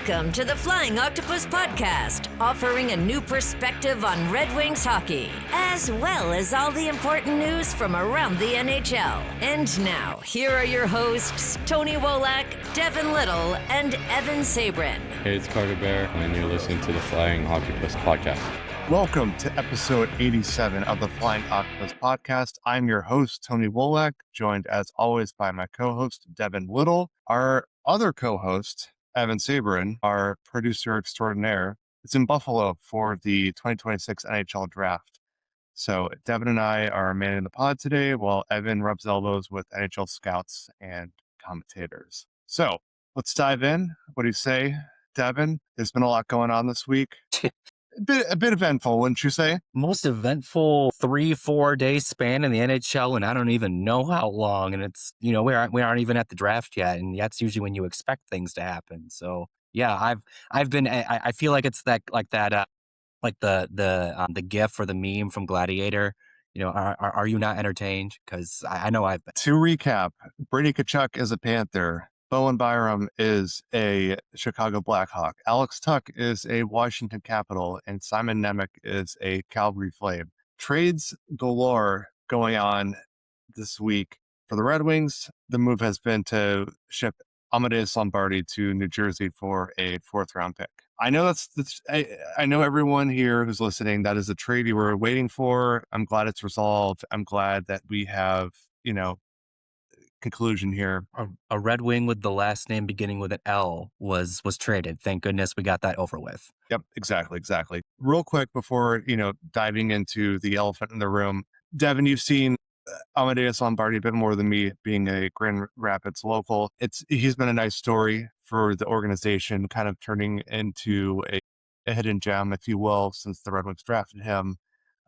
Welcome to the Flying Octopus Podcast, offering a new perspective on Red Wings hockey, as well as all the important news from around the NHL. And now, here are your hosts, Tony Wolak, Devin Little, and Evan Sabrin. Hey, it's Carter Bear, and you're listening to the Flying Octopus Podcast. Welcome to episode 87 of the Flying Octopus Podcast. I'm your host, Tony Wolak, joined as always by my co-host, Devin Little. Our other co-host, Evan Sabrin, our producer extraordinaire, is in Buffalo for the 2026 NHL Draft. So Devin and I are manning the pod today, while Evan rubs elbows with NHL scouts and commentators. So let's dive in. What do you say, Devin? There's been a lot going on this week. A bit eventful, wouldn't you say? Most eventful 3-4 day span in the NHL, and I don't even know how long. And it's, we aren't even at the draft yet, and that's usually when you expect things to happen. So yeah, I've been. I feel like it's the GIF or the meme from Gladiator. Are you not entertained? Because I know I've been. To recap, Brady Tkachuk is a Panther. Bowen Byram is a Chicago Blackhawk. Alex Tuch is a Washington Capital, and Simon Nemec is a Calgary Flame. Trades galore going on this week. For the Red Wings, the move has been to ship Amadeus Lombardi to New Jersey for a 4th-round pick. I know I know everyone here who's listening, that is a trade you were waiting for. I'm glad it's resolved. I'm glad that we have, conclusion here. A Red Wing with the last name beginning with an L was traded. Thank goodness we got that over with. Yep, exactly. Real quick before, diving into the elephant in the room, Devin, you've seen Amadeus Lombardi a bit more than me, being a Grand Rapids local. He's been a nice story for the organization, kind of turning into a hidden gem, if you will, since the Red Wings drafted him.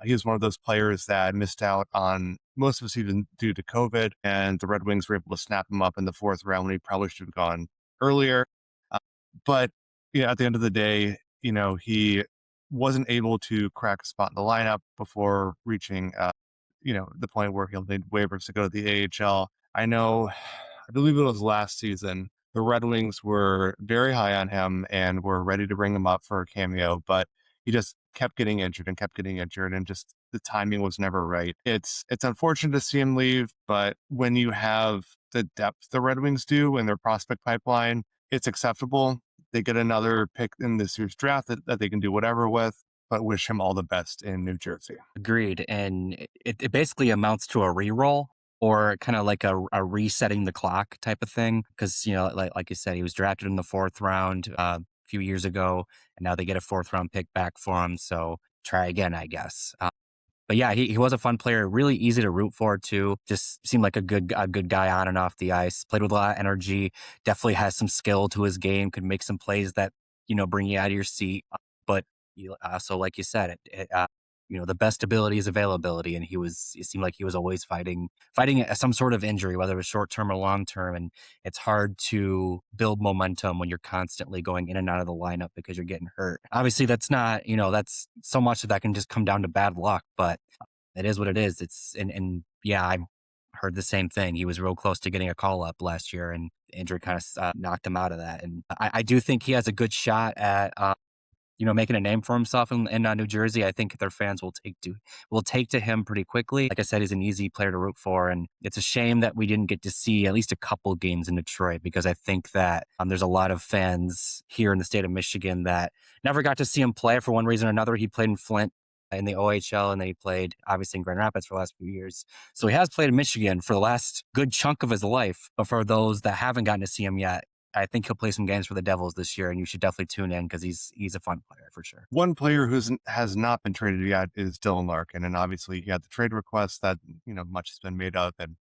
He was one of those players that missed out on most of the season due to COVID, and the Red Wings were able to snap him up in the 4th round when he probably should have gone earlier. But at the end of the day, he wasn't able to crack a spot in the lineup before reaching, the point where he'll need waivers to go to the AHL. I believe it was last season, the Red Wings were very high on him and were ready to bring him up for a cameo, but he just kept getting injured, and just the timing was never right. It's unfortunate to see him leave, but when you have the depth the Red Wings do in their prospect pipeline, it's acceptable. They get another pick in this year's draft that they can do whatever with, but wish him all the best in New Jersey. Agreed. And it basically amounts to a reroll, or kind of like a resetting the clock type of thing. Because, like you said, he was drafted in the 4th round few years ago, and now they get a 4th-round pick back for him. So try again, I guess. But yeah, he was a fun player, really easy to root for too. Just seemed like a good guy on and off the ice. Played with a lot of energy. Definitely has some skill to his game. Could make some plays that bring you out of your seat. But also, like you said, the best ability is availability, and it seemed like he was always fighting some sort of injury, whether it was short term or long term. And it's hard to build momentum when you're constantly going in and out of the lineup because you're getting hurt. Obviously, that's not, that's so much that can just come down to bad luck, but it is what it is. And yeah, I heard the same thing. He was real close to getting a call up last year, and injury kind of knocked him out of that. And I do think he has a good shot at, making a name for himself in New Jersey. I think their fans will take to him pretty quickly. Like I said, he's an easy player to root for, and it's a shame that we didn't get to see at least a couple games in Detroit, because I think that there's a lot of fans here in the state of Michigan that never got to see him play for one reason or another. He played in Flint in the OHL, and then he played obviously in Grand Rapids for the last few years. So he has played in Michigan for the last good chunk of his life. But for those that haven't gotten to see him yet, I think he'll play some games for the Devils this year, and you should definitely tune in because he's a fun player for sure. One player who has not been traded yet is Dylan Larkin, and obviously he had the trade request that much has been made of, and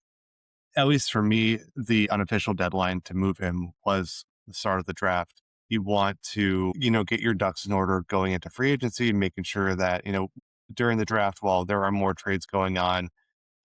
at least for me, the unofficial deadline to move him was the start of the draft. You want to get your ducks in order going into free agency, and making sure that during the draft, while there are more trades going on,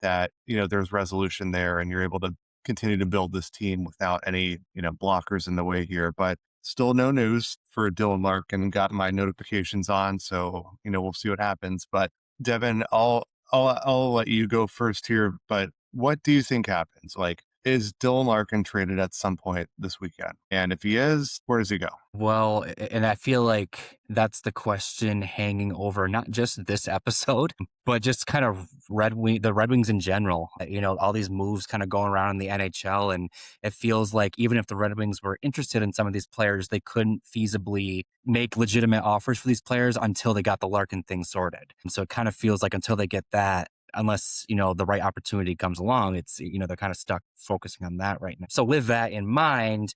that there's resolution there, and you're able to continue to build this team without any, blockers in the way here. But still no news for Dylan Larkin. Got my notifications on, so, we'll see what happens. But Devin, I'll let you go first here, but what do you think happens? Like, is Dylan Larkin traded at some point this weekend? And if he is, where does he go? Well, and I feel like that's the question hanging over not just this episode, but just kind of the Red Wings in general. All these moves kind of going around in the NHL, and it feels like even if the Red Wings were interested in some of these players, they couldn't feasibly make legitimate offers for these players until they got the Larkin thing sorted. And so it kind of feels like until they get that, unless, the right opportunity comes along, it's, they're kind of stuck focusing on that right now. So with that in mind,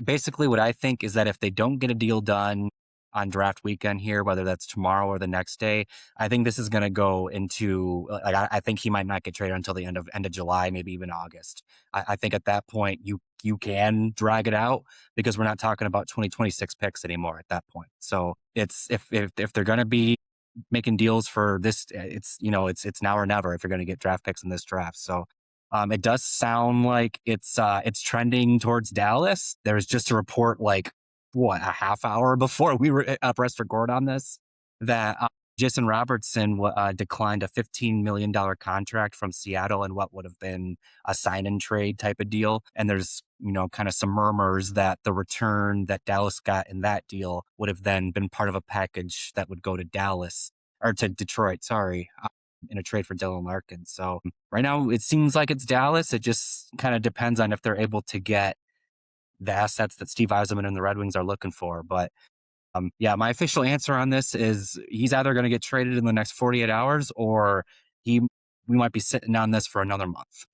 basically what I think is that if they don't get a deal done on draft weekend here, whether that's tomorrow or the next day, I think this is going to go into, I think he might not get traded until the end of July, maybe even August. I think at that point you can drag it out because we're not talking about 2026 picks anymore at that point. So it's, if they're going to be making deals for this, it's now or never if you're going to get draft picks in this draft. So it does sound like it's trending towards Dallas. There was just a report a half hour before we were pressed record on this that Jason Robertson declined a $15 million contract from Seattle in what would have been a sign and trade type of deal. And there's, kind of some murmurs that the return that Dallas got in that deal would have then been part of a package that would go to Detroit, in a trade for Dylan Larkin. So right now it seems like it's Dallas. It just kind of depends on if they're able to get the assets that Steve Yzerman and the Red Wings are looking for. But my official answer on this is he's either going to get traded in the next 48 hours or we might be sitting on this for another month.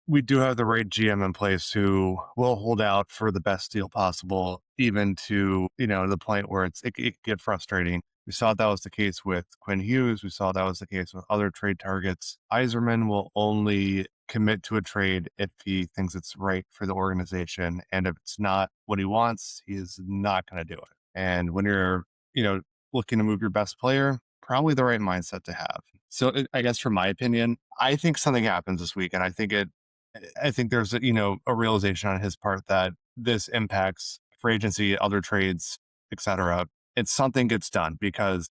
We do have the right GM in place who will hold out for the best deal possible, even to, the point where it could get frustrating. We saw that was the case with Quinn Hughes. We saw that was the case with other trade targets. Yzerman will only commit to a trade if he thinks it's right for the organization. And if it's not what he wants, he is not going to do it. And when you're, looking to move your best player, probably the right mindset to have. So I guess from my opinion, I think something happens this week. And I think there's a realization on his part that this impacts free agency, other trades, etc. It's something gets done because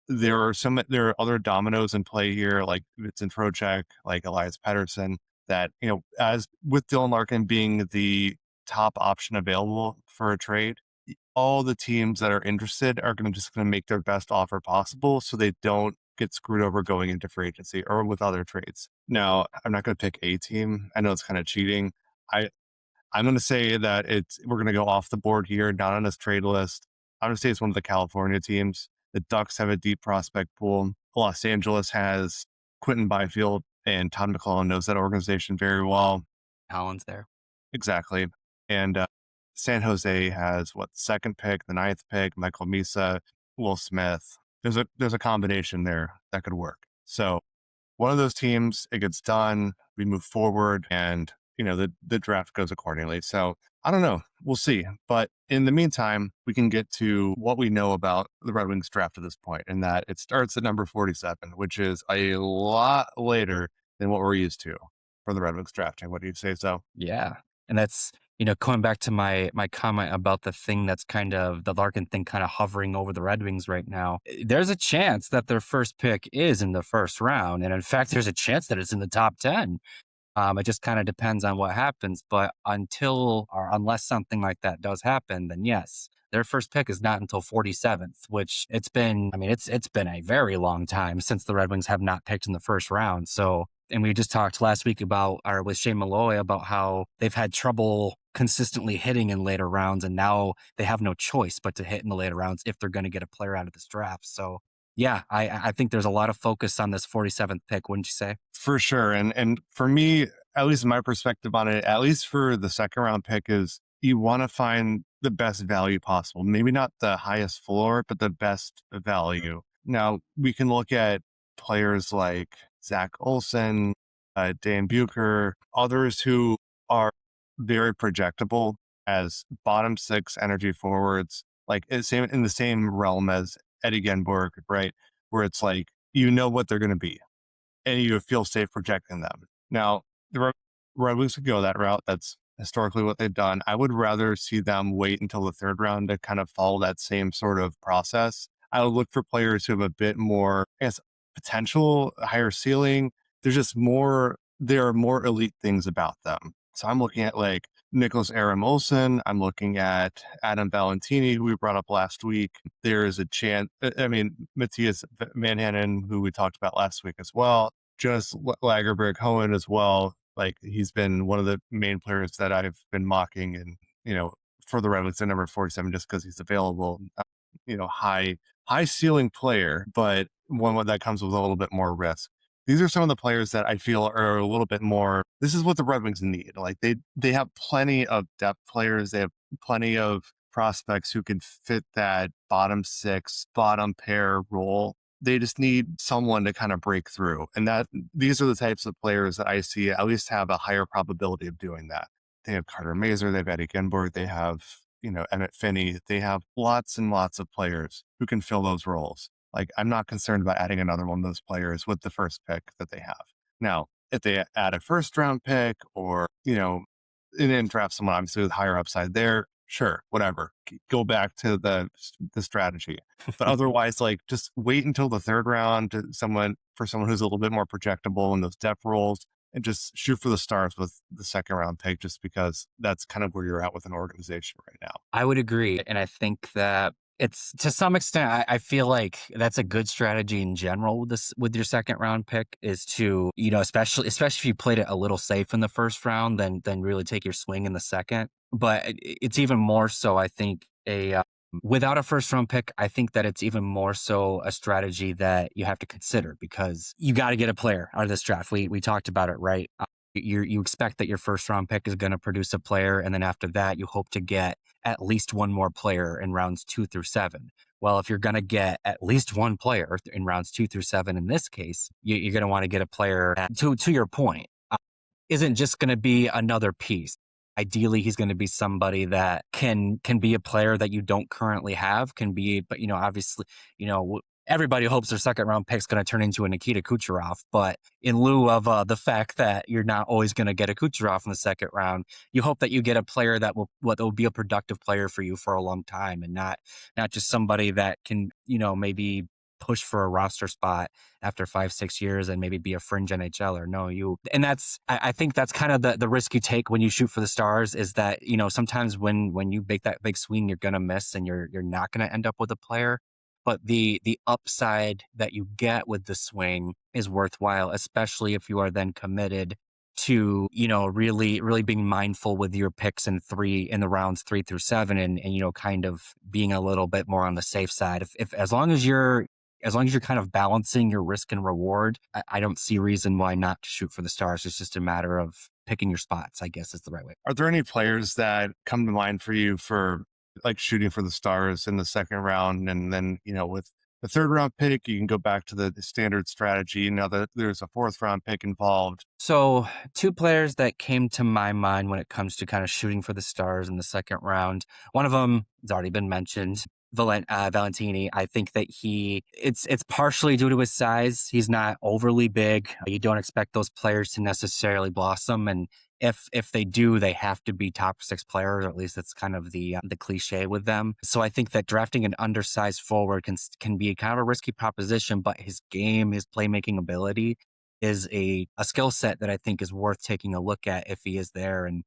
there are other dominoes in play here, like Vincent Trocheck, like Elias Pettersson, that, as with Dylan Larkin being the top option available for a trade, all the teams that are interested are going to make their best offer possible so they don't get screwed over going into free agency or with other trades. Now, I'm not going to pick a team. I know it's kind of cheating. I'm going to say that we're going to go off the board here, not on this trade list. I'm going to say it's one of the California teams. The Ducks have a deep prospect pool. Los Angeles has Quentin Byfield, and Todd McClellan knows that organization very well. Holland's there. Exactly. And San Jose has second pick, the 9th pick, Michael Misa, Will Smith. There's a combination there that could work. So one of those teams, it gets done, we move forward, and the draft goes accordingly. So I don't know. We'll see. But in the meantime, we can get to what we know about the Red Wings draft at this point, and that it starts at number 47, which is a lot later than what we're used to for the Red Wings drafting. What do you say so? Yeah. And that's, going back to my comment about the thing that's kind of the Larkin thing kind of hovering over the Red Wings right now. There's a chance that their first pick is in the first round. And in fact, there's a chance that it's in the top 10. It just kind of depends on what happens. But unless something like that does happen, then yes, their first pick is not until 47th, which it's been a very long time since the Red Wings have not picked in the first round. So, and we just talked last week with Shane Malloy about how they've had trouble consistently hitting in later rounds. And now they have no choice but to hit in the later rounds if they're going to get a player out of this draft. So yeah, I think there's a lot of focus on this 47th pick, wouldn't you say? For sure. And for me, at least my perspective on it, at least for the second round pick, is you want to find the best value possible. Maybe not the highest floor, but the best value. Now, we can look at players like Zach Olson, Dan Bucher, others who are very projectable as bottom 6 energy forwards, like in the same realm as Eddie Genborg, right? Where it's like, what they're going to be and you feel safe projecting them. Now, the Red Wings could go that route. That's historically what they've done. I would rather see them wait until the third round to kind of follow that same sort of process. I would look for players who have a bit more, potential, higher ceiling. There's just more there are more elite things about them. So I'm looking at like Nicholas Aram Olsen. I'm looking at Adam Valentini, who we brought up last week. There is a chance, I mean, Matthias Manhanen, who we talked about last week as well. Jonas Lagerberg Hohen as well. Like he's been one of the main players that I've been mocking and, for the Red Wings at number 47, just because he's available, high ceiling player, but one that comes with a little bit more risk. These are some of the players that I feel are a little bit more, this is what the Red Wings need. Like they have plenty of depth players. They have plenty of prospects who can fit that bottom six, bottom pair role. They just need someone to kind of break through. And these are the types of players that I see at least have a higher probability of doing that. They have Carter Mazer, they have Eddie Genborg, they have, Emmett Finney. They have lots and lots of players who can fill those roles. Like, I'm not concerned about adding another one of those players with the first pick that they have. Now, if they add a first round pick or, and then draft someone obviously with higher upside there, sure, whatever. Go back to the strategy. But otherwise, like, just wait until the third round for someone who's a little bit more projectable in those depth roles and just shoot for the stars with the second round pick, just because that's kind of where you're at with an organization right now. I would agree. And I think that it's, to some extent, I feel like that's a good strategy in general with your second round pick, is to, especially if you played it a little safe in the first round, then really take your swing in the second. But it's even more so, I think, without a first round pick, I think that it's even more so a strategy that you have to consider, because you got to get a player out of this draft. We talked about it, right? You expect that your first round pick is going to produce a player, and then after that, you hope to get at least one more player in rounds 2 through 7. Well, if you're going to get at least one player in rounds 2 through 7, in this case, you're going to want to get a player that, to your point, isn't just going to be another piece. Ideally, he's going to be somebody that can be a player that you don't currently have, but obviously, everybody hopes their second round pick is going to turn into a Nikita Kucherov. But in lieu of the fact that you're not always going to get a Kucherov in the second round, you hope that you get a player that will be a productive player for you for a long time, and not just somebody that can, maybe push for a roster spot after 5-6 years and maybe be a fringe NHLer. I think that's kind of the risk you take when you shoot for the stars, is that, sometimes when you make that big swing, you're going to miss and you're not going to end up with a player. But the upside that you get with the swing is worthwhile, especially if you are then committed to, really, really being mindful with your picks in the rounds 3 through 7, and kind of being a little bit more on the safe side. If as long as you're kind of balancing your risk and reward, I don't see reason why not to shoot for the stars. It's just a matter of picking your spots, I guess, is the right way. Are there any players that come to mind for you for like shooting for the stars in the second round? And then, with the third round pick, you can go back to the standard strategy. Now that there's a fourth round pick involved. So 2 players that came to my mind when it comes to kind of shooting for the stars in the second round. One of them has already been mentioned, Valentini. I think that it's partially due to his size. He's not overly big. You don't expect those players to necessarily blossom, and if they do, they have to be top 6 players, or at least that's kind of the cliche with them. So I think that drafting an undersized forward can be kind of a risky proposition, but his game, his playmaking ability is a skill set that I think is worth taking a look at if he is there. And,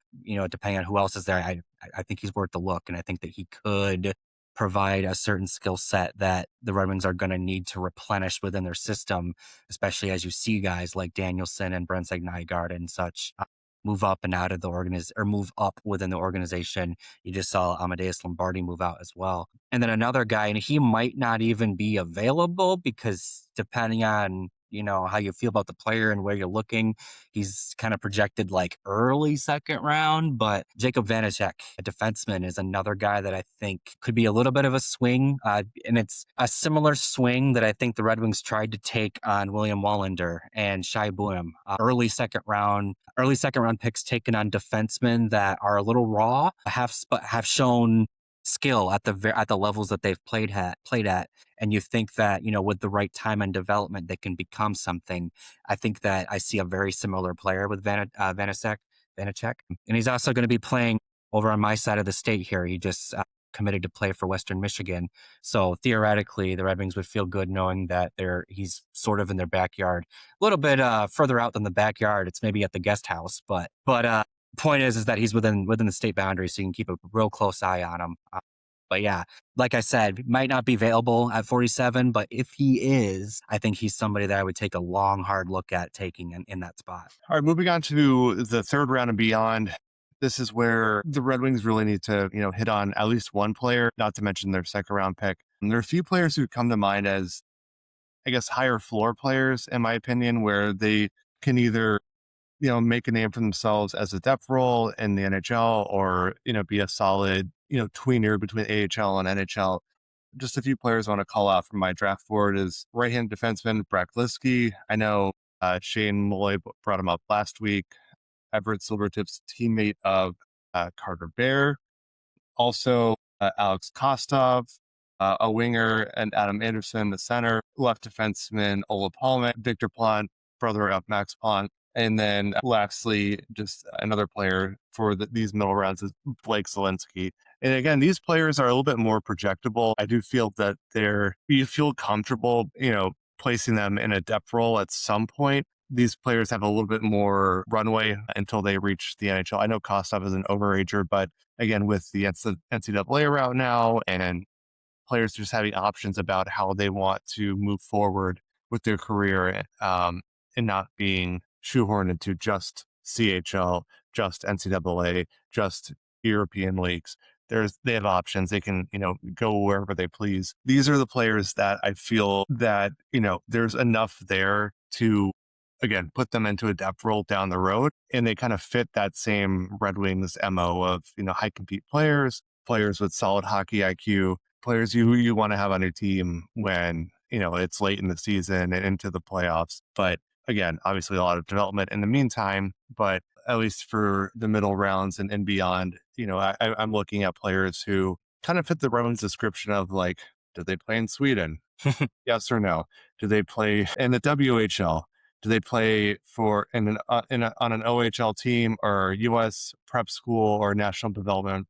depending on who else is there, I think he's worth a look. And I think that he could provide a certain skill set that the Red Wings are going to need to replenish within their system, especially as you see guys like Danielson and Brent Nygaard and such move up and out of the move up within the organization. You just saw Amadeus Lombardi move out as well. And then another guy, and he might not even be available, because depending on, how you feel about the player and where you're looking, he's kind of projected like early second round. But Jacob Vanacek, a defenseman, is another guy that I think could be a little bit of a swing. And it's a similar swing that I think the Red Wings tried to take on William Wallander and Shai Buim. Early second round picks taken on defensemen that are a little raw, have shown skill at the levels that they've played at, and you think that, with the right time and development, they can become something. I think that I see a very similar player with Vanacek, and he's also going to be playing over on my side of the state here. He just committed to play for Western Michigan. So theoretically, the Red Wings would feel good knowing that he's sort of in their backyard, a little bit further out than the backyard. It's maybe at the guest house, but point is that he's within the state boundaries, so you can keep a real close eye on him. But yeah, like I said, might not be available at 47, but if he is, I think he's somebody that I would take a long, hard look at taking in that spot. All right, moving on to the third round and beyond. This is where the Red Wings really need to, hit on at least one player, not to mention their second round pick. And there are a few players who come to mind as, I guess, higher floor players, in my opinion, where they can either, make a name for themselves as a depth role in the NHL or, be a solid, tweener between AHL and NHL. Just a few players I want to call out from my draft board is right-handed defenseman Brett Liskey. I know Shane Malloy brought him up last week. Everett Silvertip's teammate of Carter Bear. Also, Alex Kostov, a winger, and Adam Anderson, the center. Left defenseman Ola Palme, Victor Plant, brother of Max Plant. And then lastly, just another player for these middle rounds is Blake Zelensky. And again, these players are a little bit more projectable. I do feel that you feel comfortable, placing them in a depth role at some point. These players have a little bit more runway until they reach the NHL. I know Kostov is an overager, but again, with the NCAA route now and players just having options about how they want to move forward with their career and not being shoehorned into just CHL, just NCAA, just European leagues. They have options. They can, go wherever they please. These are the players that I feel that, there's enough there to, again, put them into a depth role down the road. And they kind of fit that same Red Wings MO of, high compete players with solid hockey IQ, players you want to have on your team when, it's late in the season and into the playoffs. But again, obviously a lot of development in the meantime, but at least for the middle rounds and beyond, I'm looking at players who kind of fit the Red Wings description of like, do they play in Sweden? Yes or no? Do they play in the WHL? Do they play on an OHL team or U.S. prep school or national development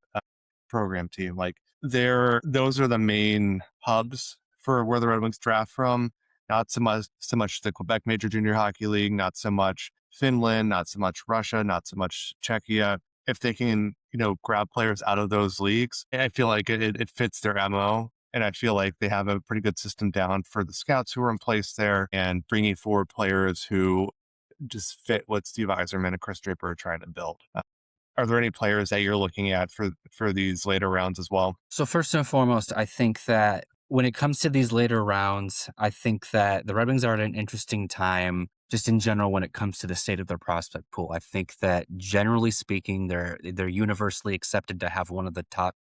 program team? Like those are the main hubs for where the Red Wings draft from. Not so much the Quebec Major Junior Hockey League, not so much Finland, not so much Russia, not so much Czechia. If they can, grab players out of those leagues, I feel like it fits their MO. And I feel like they have a pretty good system down for the scouts who are in place there and bringing forward players who just fit what Steve Yzerman and Chris Draper are trying to build. Are there any players that you're looking at for these later rounds as well? So first and foremost, I think that when it comes to these later rounds, I think that the Red Wings are at an interesting time just in general when it comes to the state of their prospect pool. I think that generally speaking, they're universally accepted to have one of the top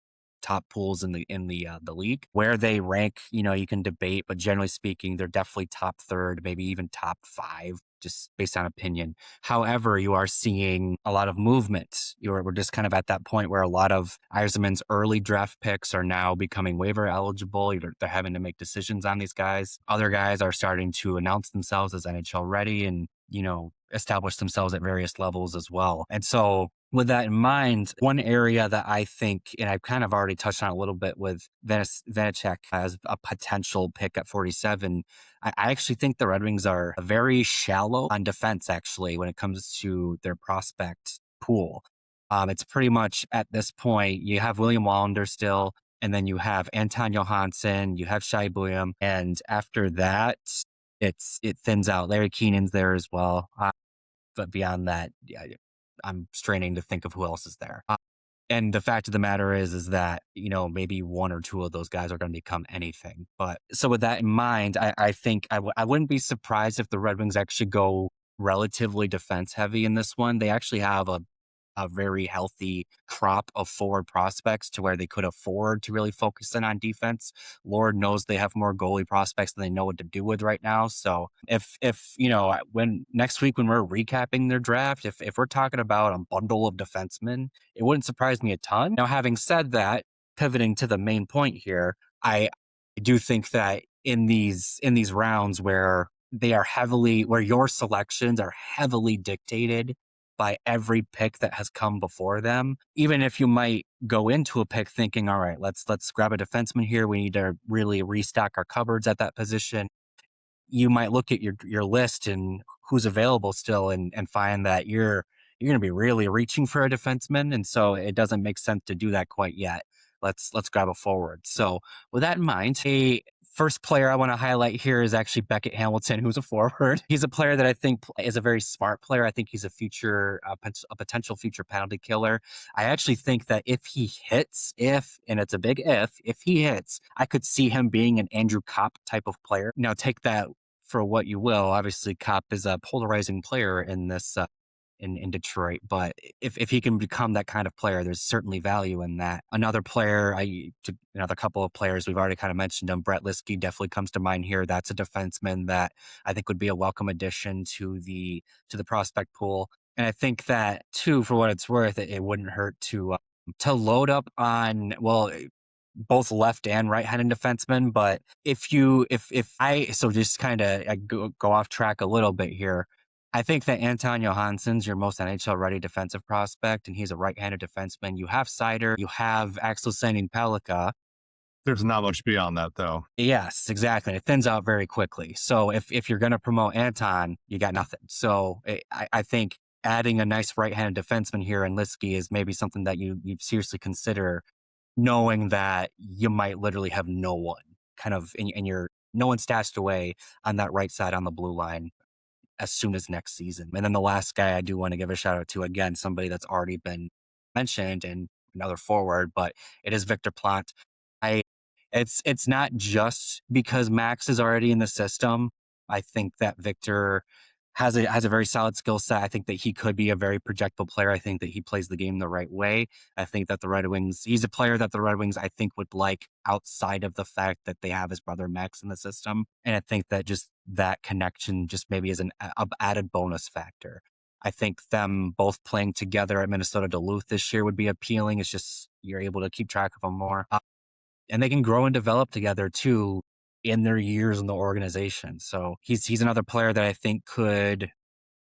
pools in the league. Where they rank, you can debate, but generally speaking, they're definitely top third, maybe even top 5, just based on opinion. However, you are seeing a lot of movement. We're just kind of at that point where a lot of Yzerman's early draft picks are now becoming waiver eligible. They're having to make decisions on these guys. Other guys are starting to announce themselves as NHL ready and, establish themselves at various levels as well. And so with that in mind, one area that I think, and I've kind of already touched on a little bit with Vanecek as a potential pick at 47, I actually think the Red Wings are very shallow on defense, actually, when it comes to their prospect pool. It's pretty much at this point, you have William Wallander still, and then you have Anton Johansson, you have Shai Buium, and after that, it thins out. Larry Keenan's there as well. But beyond that, yeah, I'm straining to think of who else is there. And the fact of the matter is that, maybe one or two of those guys are going to become anything. But so with that in mind, I think I wouldn't be surprised if the Red Wings actually go relatively defense heavy in this one. They actually have a very healthy crop of forward prospects to where they could afford to really focus in on defense. Lord knows they have more goalie prospects than they know what to do with right now. So if when next week when we're recapping their draft, if we're talking about a bundle of defensemen, it wouldn't surprise me a ton. Now, having said that, pivoting to the main point here, I do think that in these rounds where your selections are heavily dictated by every pick that has come before them. Even if you might go into a pick thinking, all right, let's grab a defenseman here. We need to really restock our cupboards at that position. You might look at your list and who's available still and find that you're going to be really reaching for a defenseman. And so it doesn't make sense to do that quite yet. Let's grab a forward. So with that in mind, a first player I want to highlight here is actually Beckett Hamilton, who's a forward. He's a player that I think is a very smart player. I think he's a potential future penalty killer. I actually think that if he hits, and it's a big if he hits, I could see him being an Andrew Kopp type of player. Now take that for what you will. Obviously, Kopp is a polarizing player in this in Detroit, but if he can become that kind of player, there's certainly value in that. Another player, another couple of players we've already kind of mentioned them. Brett Liskey definitely comes to mind here. That's a defenseman that I think would be a welcome addition to the prospect pool. And I think that too, for what it's worth, it wouldn't hurt to load up on both left and right-handed defensemen. But so just kind of go off track a little bit here. I think that Anton Johansson's your most NHL-ready defensive prospect, and he's a right-handed defenseman. You have Seider, you have Axel Sandin-Pellikka. There's not much beyond that, though. Yes, exactly. It thins out very quickly. So if you're going to promote Anton, you got nothing. So I think adding a nice right-handed defenseman here in Liskey is maybe something that you seriously consider, knowing that you might literally have no one kind of no one stashed away on that right side on the blue line as soon as next season. And then the last guy I do want to give a shout out to, again, somebody that's already been mentioned and another forward, but it is Victor Plante. It's not just because Max is already in the system. I think that Victor has a very solid skill set. I think that he could be a very projectable player. I think that he plays the game the right way. I think that the Red Wings, he's a player that the Red Wings, I think, would like outside of the fact that they have his brother Max in the system. And I think that just that connection just maybe is an added bonus factor. I think them both playing together at Minnesota Duluth this year would be appealing. It's just you're able to keep track of them more. And they can grow and develop together too in their years in the organization. So he's another player that I think could,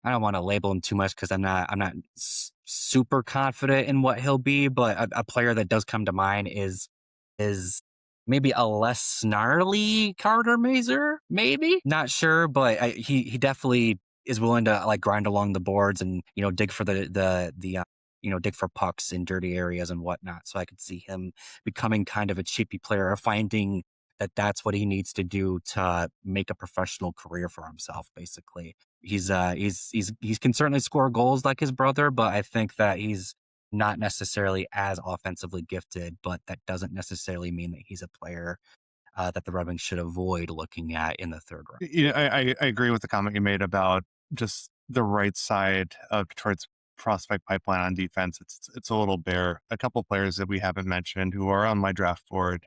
I don't want to label him too much because I'm not super confident in what he'll be, but a player that does come to mind is maybe a less snarly Carter Mazur, maybe, not sure, but he definitely is willing to like grind along the boards and dig for dig for pucks in dirty areas and whatnot. So I could see him becoming kind of a chippy player, or finding that that's what he needs to do to make a professional career for himself. Basically, he can certainly score goals like his brother, but I think that he's not necessarily as offensively gifted. But that doesn't necessarily mean that he's a player that the Red Wings should avoid looking at in the third round. I agree with the comment you made about just the right side of Detroit's prospect pipeline on defense. It's a little bare. A couple players that we haven't mentioned who are on my draft board,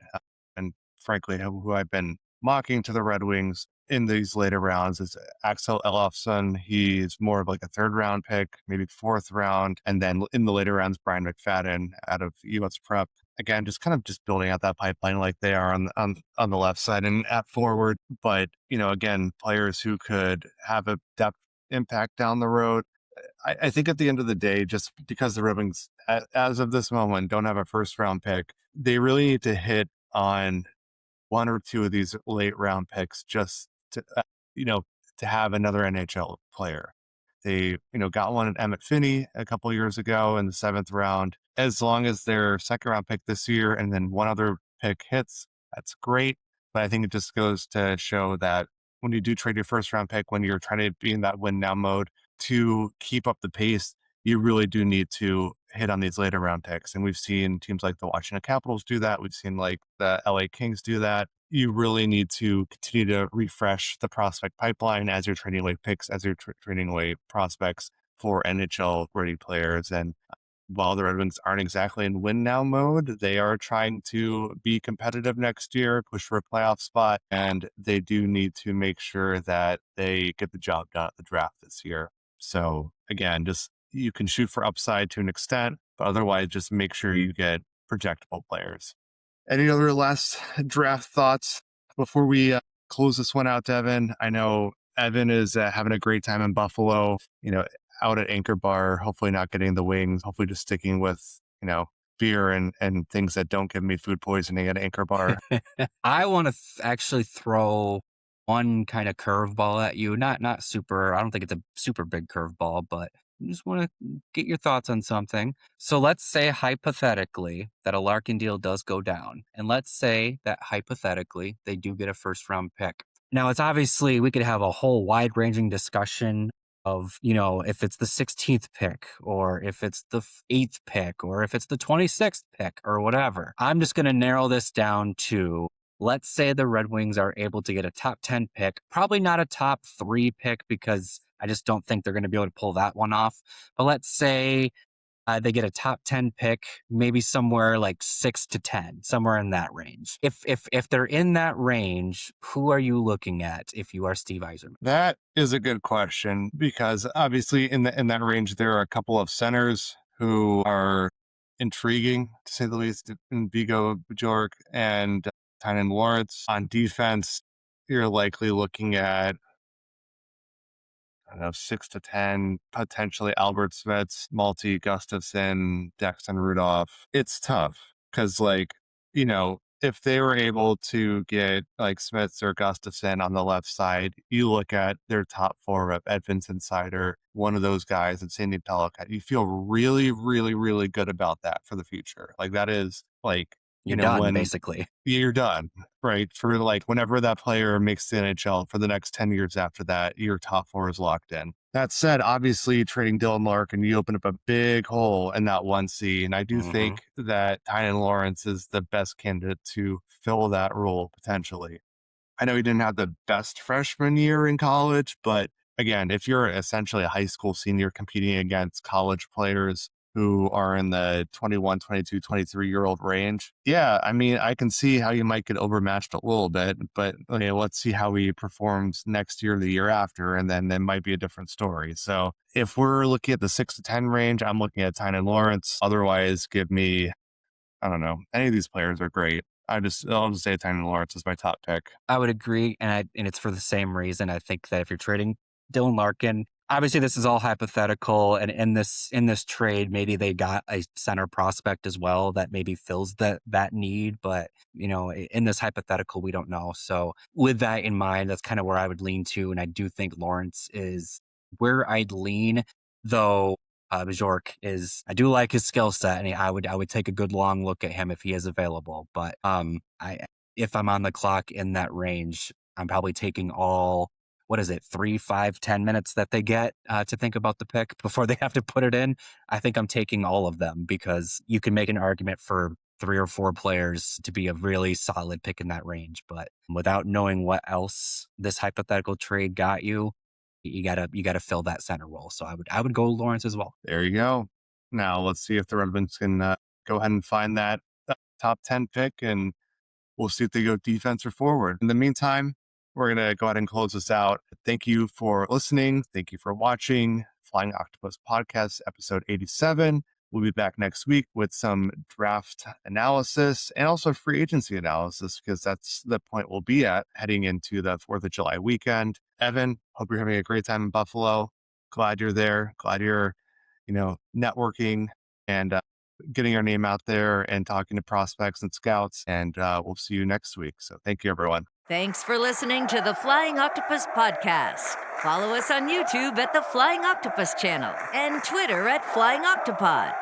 and frankly, who I've been mocking to the Red Wings in these later rounds, is Axel Elofsson. He's more of like a third round pick, maybe fourth round. And then in the later rounds, Brian McFadden out of US Prep. Again, just building out that pipeline like they are on the left side and at forward. But, again, players who could have a depth impact down the road. I think at the end of the day, just because the Red Wings, as of this moment, don't have a first round pick, they really need to hit on one or two of these late round picks just to, to have another NHL player. They, got one at Emmett Finney a couple years ago in the 7th round. As long as their second round pick this year and then one other pick hits, that's great. But I think it just goes to show that when you do trade your first round pick, when you're trying to be in that win now mode, to keep up the pace, you really do need to hit on these later round picks. And we've seen teams like the Washington Capitals do that. We've seen like the LA Kings do that. You really need to continue to refresh the prospect pipeline as you're trading away picks, as you're trading away prospects for NHL ready players. And while the Red Wings aren't exactly in win now mode, they are trying to be competitive next year, push for a playoff spot, and they do need to make sure that they get the job done at the draft this year. So again, just you can shoot for upside to an extent, but otherwise just make sure you get projectable players. Any other last draft thoughts before we close this one out, Devin? I know Evan is having a great time in Buffalo. out at Anchor Bar, hopefully not getting the wings, hopefully just sticking with, beer and things that don't give me food poisoning at Anchor Bar. I want to actually throw one kind of curveball at you. Not super. I don't think it's a super big curveball, but I just want to get your thoughts on something. So let's say hypothetically that a Larkin deal does go down, and let's say that hypothetically they do get a first round pick. Now it's obviously we could have a whole wide ranging discussion of, if it's the 16th pick or if it's the 8th pick or if it's the 26th pick or whatever. I'm just going to narrow this down to, let's say the Red Wings are able to get a top 10 pick, probably not a top 3 pick because I just don't think they're going to be able to pull that one off. But let's say they get a top 10 pick, maybe somewhere like 6 to 10, somewhere in that range. If they're in that range, who are you looking at if you are Steve Yzerman? That is a good question because obviously in that range there are a couple of centers who are intriguing to say the least, in Vigo Bjork and Tynan Lawrence. On defense, you're likely looking at, I don't know, 6 to 10, potentially Albert Smets, Malty, Gustafson, Dexon Rudolph. It's tough because, if they were able to get like Smets or Gustafson on the left side, you look at their top 4 of Edvinsson, Sider, one of those guys, and Sandy Pellicat. You feel really, really, really good about that for the future. Like that is like, You're done, when basically. you're done, right? For like whenever that player makes the NHL for the next 10 years after that, your top 4 is locked in. That said, obviously trading Dylan Larkin, you open up a big hole in that 1C. And I do think that Tynan Lawrence is the best candidate to fill that role potentially. I know he didn't have the best freshman year in college, but again, if you're essentially a high school senior competing against college players who are in the 21, 22, 23-year-old range. Yeah, I mean, I can see how you might get overmatched a little bit, but let's see how he performs next year, the year after, and then it might be a different story. So if we're looking at the 6 to 10 range, I'm looking at Tynan Lawrence. Otherwise, give me, I don't know, any of these players are great. I'll just say Tynan Lawrence is my top pick. I would agree, and it's for the same reason. I think that if you're trading Dylan Larkin, obviously this is all hypothetical, and in this trade, maybe they got a center prospect as well that maybe fills that need. But in this hypothetical, we don't know. So with that in mind, that's kind of where I would lean to, and I do think Lawrence is where I'd lean, though. Bjork is, I do like his skill set, and I would take a good long look at him if he is available. But if I'm on the clock in that range, I'm probably taking all, 3, 5, 10 minutes that they get to think about the pick before they have to put it in. I think I'm taking all of them because you can make an argument for 3 or 4 players to be a really solid pick in that range. But without knowing what else this hypothetical trade got you, you gotta fill that center role. So I would go Lawrence as well. There you go. Now let's see if the Red Wings can go ahead and find that top 10 pick, and we'll see if they go defense or forward. In the meantime, we're going to go ahead and close this out. Thank you for listening. Thank you for watching Flying Octopus Podcast, episode 87. We'll be back next week with some draft analysis and also free agency analysis, because that's the point we'll be at heading into the 4th of July weekend. Evan, hope you're having a great time in Buffalo. Glad you're there. Glad you're, networking and getting our name out there and talking to prospects and scouts. And we'll see you next week. So thank you, everyone. Thanks for listening to the Flying Octopus Podcast. Follow us on YouTube at the Flying Octopus channel and Twitter at Flying Octopod.